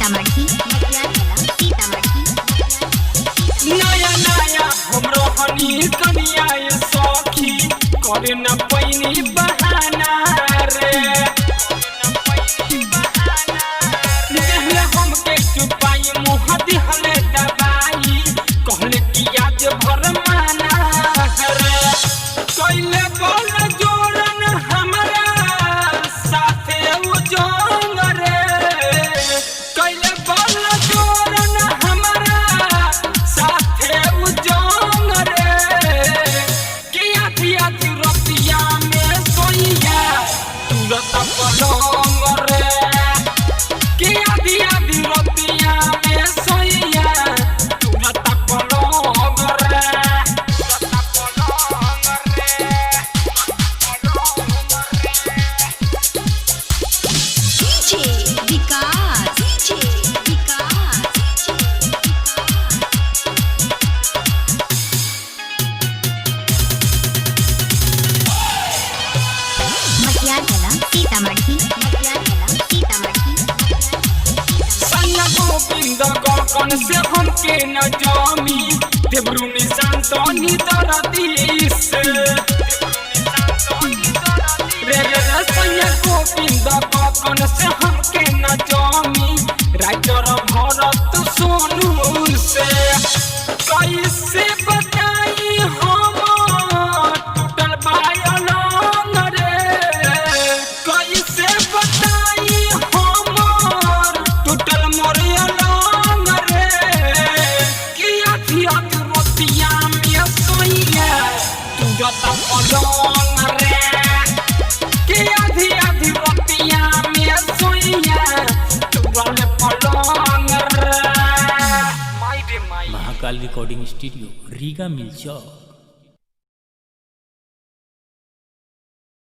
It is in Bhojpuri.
सीतामढ़ी सीतामढ़ी नया नया हमरो हनी कनिया सखी करे न पैनी बहाना रे कहले हमके चुपाई मुँह दिहले दबाई कहले कि आज भर माना रे कैले बोल जोरन हमरा साथे उजोंग रे कैले बोल जोरन हमरा साथे उजोंग रे कि आधिया रतिया में सोइया तुरत पलंग रे कि आधिया रतिया में सोइया तुरत पलंग रे सीतामढ़ी गोविंद गगन से हमके न जामी देवरू निशान तनी दरदी से रे सैया गोविंद गगन से हमके न जामी राइटर भरत सोनू से कैसे बताई हम टूटल बायलंग रे कैसे बताई हम टूटल मोरियलंग रे कि आधिया रतिया में सोइया तुरत पलंग रे कि आधिया रतिया में सोइया तुरत पलंग रे। Mahakal recording studio Riga मिलचौक।